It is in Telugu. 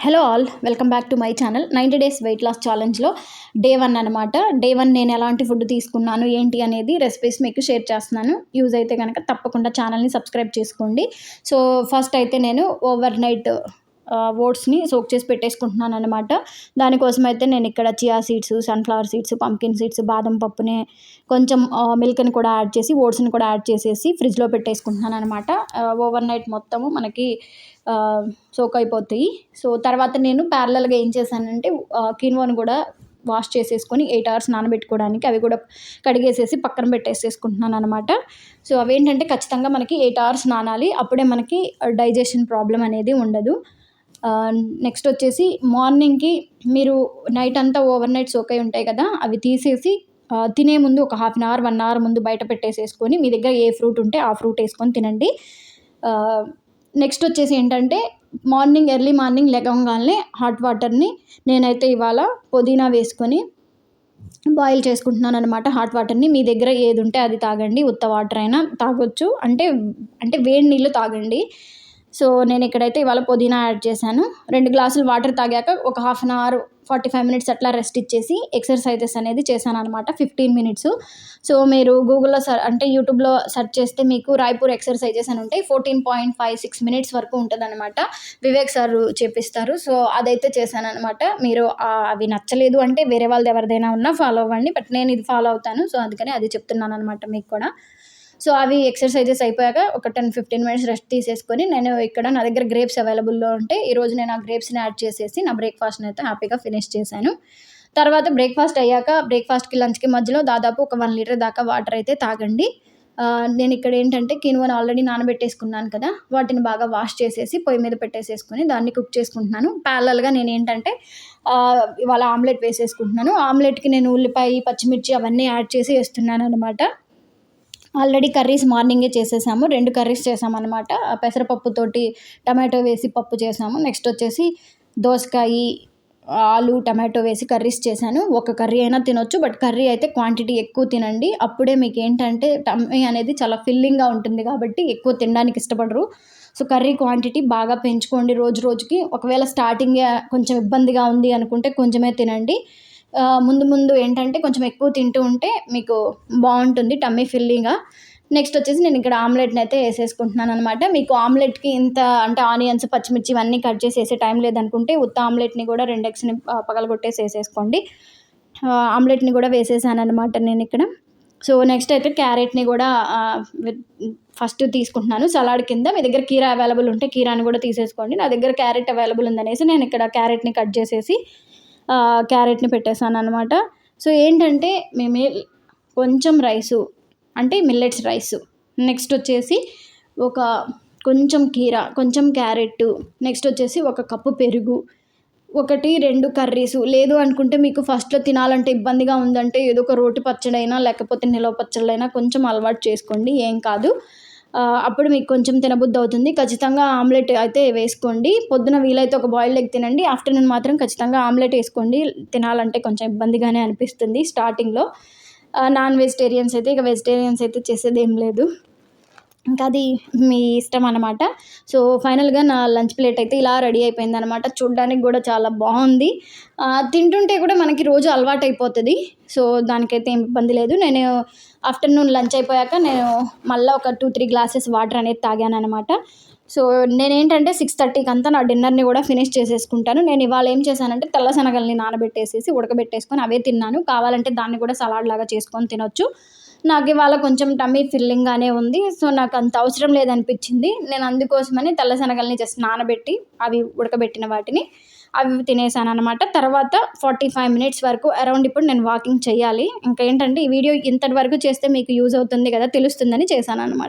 Hello all, welcome back to my channel. 90 days weight loss ఛాలెంజ్లో డే 1 అనమాట. డే 1 నేను ఎలాంటి ఫుడ్ తీసుకున్నాను ఏంటి అనేది రెసిపీస్ మీకు షేర్ చేస్తున్నాను. యూజ్ అయితే కనుక తప్పకుండా ఛానల్ని సబ్స్క్రైబ్ చేసుకోండి. సో ఫస్ట్ అయితే నేను ఓవర్ నైట్ ఓట్స్ని సోక్ చేసి పెట్టేసుకుంటున్నాను అనమాట. దానికోసం అయితే నేను ఇక్కడ chia seeds, sunflower seeds, pumpkin seeds, బాదం పప్పుని కొంచెం మిల్క్ని కూడా యాడ్ చేసి ఓట్స్ని కూడా యాడ్ చేసేసి ఫ్రిడ్జ్లో పెట్టేసుకుంటున్నాను అనమాట. ఓవర్ నైట్ మొత్తము మనకి సోక్ అయిపోతాయి. సో తర్వాత నేను ప్యారలల్గా ఏం చేశానంటే కిన్వాని కూడా వాష్ చేసేసుకొని 8 hours నానబెట్టుకోవడానికి అవి కూడా కడిగేసేసి పక్కన పెట్టేసేసుకుంటున్నాను అనమాట. సో అవేంటంటే ఖచ్చితంగా మనకి 8 hours నానాలి. అప్పుడే మనకి డైజెషన్ ప్రాబ్లం అనేది ఉండదు. నెక్స్ట్ వచ్చేసి మార్నింగ్కి మీరు నైట్ అంతా ఓవర్ నైట్ సోక్ అయి ఉంటాయి కదా, అవి తీసేసి తినే ముందు ఒక 1/2 hour 1 hour ముందు బయట పెట్టేసేసుకొని మీ దగ్గర ఏ ఫ్రూట్ ఉంటే ఆ ఫ్రూట్ వేసుకొని తినండి. నెక్స్ట్ వచ్చేసి ఏంటంటే ఎర్లీ మార్నింగ్ లెగవగానే హాట్ వాటర్ని నేనైతే ఇవాళ పుదీనా వేసుకొని బాయిల్ చేసుకుంటున్నాను అనమాట. హాట్ వాటర్ని మీ దగ్గర ఏది ఉంటే అది తాగండి. ఉత్త వాటర్ అయినా తాగొచ్చు, అంటే వేడి నీళ్ళు తాగండి. సో నేను ఇక్కడైతే ఇవాళ పుదీనా యాడ్ చేశాను. 2 glasses వాటర్ తాగాక ఒక 1/2 hour 45 minutes అట్లా రెస్ట్ ఇచ్చేసి ఎక్సర్సైజెస్ అనేది చేశాను అనమాట. 15 minutes. సో మీరు గూగుల్లో యూట్యూబ్లో సెర్చ్ చేస్తే మీకు రాయ్పూర్ ఎక్సర్సైజెస్ అని ఉంటాయి. 14.56 minutes వరకు ఉంటుంది అనమాట. వివేక్ సార్ చేపిస్తారు. సో అదైతే చేశాను అనమాట. మీరు అవి నచ్చలేదు అంటే వేరే వాళ్ళది ఎవరిదైనా ఉన్నా ఫాలో అవ్వండి. బట్ నేను ఇది ఫాలో అవుతాను. సో అందుకని అది చెప్తున్నాను అనమాట మీకు కూడా. సో అవి ఎక్సర్సైజెస్ అయిపోయాక ఒక 10-15 minutes రెస్ట్ తీసేసుకొని నేను ఇక్కడ నా దగ్గర గ్రేప్స్ అవైలబుల్లో ఉంటే ఈరోజు నేను ఆ గ్రేప్స్ని యాడ్ చేసేసి నా బ్రేక్ఫాస్ట్ని అయితే హ్యాపీగా ఫినిష్ చేశాను. తర్వాత బ్రేక్ఫాస్ట్ అయ్యాక బ్రేక్ఫాస్ట్కి లంచ్కి మధ్యలో దాదాపు ఒక 1 liter దాకా వాటర్ అయితే తాగండి. నేను ఇక్కడ ఏంటంటే కినువను ఆల్రెడీ నానబెట్టేసుకున్నాను కదా, వాటిని బాగా వాష్ చేసేసి పొయ్యి మీద పెట్టేసేసుకొని దాన్ని కుక్ చేసుకుంటున్నాను. ప్యారలల్గా నేను ఏంటంటే ఇవాళ ఆమ్లెట్ వేసేసుకుంటున్నాను. ఆమ్లెట్కి నేను ఉల్లిపాయ, పచ్చిమిర్చి అవన్నీ యాడ్ చేసి వేస్తున్నాను అనమాట. ఆల్రెడీ కర్రీస్ మార్నింగే చేసేసాము. 2 కర్రీస్ చేసామన్నమాట. పెసరపప్పుతోటి టమాటో వేసి పప్పు చేసాము. నెక్స్ట్ వచ్చేసి దోసకాయ, ఆలు, టమాటో వేసి కర్రీస్ చేశాను. ఒక కర్రీ అయినా తినొచ్చు, బట్ కర్రీ అయితే క్వాంటిటీ ఎక్కువ తినండి. అప్పుడే మీకు ఏంటంటే టమ్మీ అనేది చాలా ఫిల్లింగ్గా ఉంటుంది కాబట్టి ఎక్కువ తినడానికి ఇష్టపడరు. సో కర్రీ క్వాంటిటీ బాగా పెంచుకోండి రోజు రోజుకి. ఒకవేళ స్టార్టింగే కొంచెం ఇబ్బందిగా ఉంది అనుకుంటే కొంచెమే తినండి. ముందు ఏంటంటే కొంచెం ఎక్కువ తింటూ ఉంటే మీకు బాగుంటుంది టమ్మీ ఫిల్లింగ్గా. నెక్స్ట్ వచ్చేసి నేను ఇక్కడ ఆమ్లెట్ని అయితే వేసేసుకుంటున్నాను అనమాట. మీకు ఆమ్లెట్కి ఇంత అంటే ఆనియన్స్, పచ్చిమిర్చి ఇవన్నీ కట్ చేసి వేసే టైం లేదనుకుంటే ఉత్త ఆమ్లెట్ని కూడా 2 eggsని పగలగొట్టేసి వేసేసుకోండి. ఆమ్లెట్ని కూడా వేసేసాను అనమాట నేను ఇక్కడ. సో నెక్స్ట్ అయితే క్యారెట్ని కూడా ఫస్ట్ తీసుకుంటున్నాను సలాడ్ కింద. మీ దగ్గర కీరా అవైలబుల్ ఉంటే కీరాని కూడా తీసేసుకోండి. నా దగ్గర క్యారెట్ అవైలబుల్ ఉందనేసి నేను ఇక్కడ క్యారెట్ని కట్ చేసేసి క్యారెట్ని పెట్టేసాను అనమాట. సో ఏంటంటే మేము కొంచెం రైసు అంటే మిల్లెట్స్ రైసు, నెక్స్ట్ వచ్చేసి కొంచెం కీరా, కొంచెం క్యారెట్, నెక్స్ట్ వచ్చేసి 1 cup పెరుగు, 1-2 కర్రీసు. లేదు అనుకుంటే మీకు ఫస్ట్లో తినాలంటే ఇబ్బందిగా ఉందంటే ఏదో ఒక రోటి పచ్చడైనా లేకపోతే నిలవ పచ్చళ్ళైనా కొంచెం అలవాటు చేసుకోండి, ఏం కాదు. అప్పుడు మీకు కొంచెం తినబుద్ధి అవుతుంది. ఖచ్చితంగా ఆమ్లెట్ అయితే వేసుకోండి. పొద్దున వీలైతే ఒక బాయిల్డ్ ఎగ్ తినండి. ఆఫ్టర్నూన్ మాత్రం ఖచ్చితంగా ఆమ్లెట్ వేసుకోండి. తినాలంటే కొంచెం ఇబ్బందిగానే అనిపిస్తుంది స్టార్టింగ్లో. నాన్ వెజిటేరియన్స్ అయితే వెజిటేరియన్స్ అయితే చేసేది ఏం లేదు, ఇంకా అది మీ ఇష్టం అనమాట. సో ఫైనల్గా నా లంచ్ ప్లేట్ అయితే ఇలా రెడీ అయిపోయిందనమాట. చూడ్డానికి కూడా చాలా బాగుంది. తింటుంటే కూడా మనకి రోజు అలవాటు అయిపోతుంది. సో దానికైతే ఏం ఇబ్బంది లేదు. నేను ఆఫ్టర్నూన్ లంచ్ అయిపోయాక నేను మళ్ళీ ఒక 2-3 glasses వాటర్ అనేది తాగాను అనమాట. సో నేనేంటంటే 6:30కి అంతా నా డిన్నర్ని కూడా ఫినిష్ చేసేసుకుంటాను. నేను ఇవాళ ఏం చేశానంటే తెల్ల శనగల్ని నానబెట్టేసేసి ఉడకబెట్టేసుకొని అవే తిన్నాను. కావాలంటే దాన్ని కూడా సలాడ్ లాగా చేసుకొని తినొచ్చు. నాకు ఇవాళ కొంచెం టమ్మీ ఫిల్లింగ్గానే ఉంది. సో నాకు అంత అవసరం లేదనిపించింది. నేను అందుకోసమని తెల్ల శనగల్ని జస్ట్ నానబెట్టి అవి ఉడకబెట్టిన వాటిని అవి తినేసాను అనమాట. తర్వాత 45 minutes వరకు అరౌండ్ ఇప్పుడు నేను వాకింగ్ చేయాలి. ఇంకా ఏంటంటే ఈ వీడియో ఇంతటి వరకు చేస్తే మీకు యూజ్ అవుతుంది కదా, తెలుస్తుందని చేశాను అనమాట.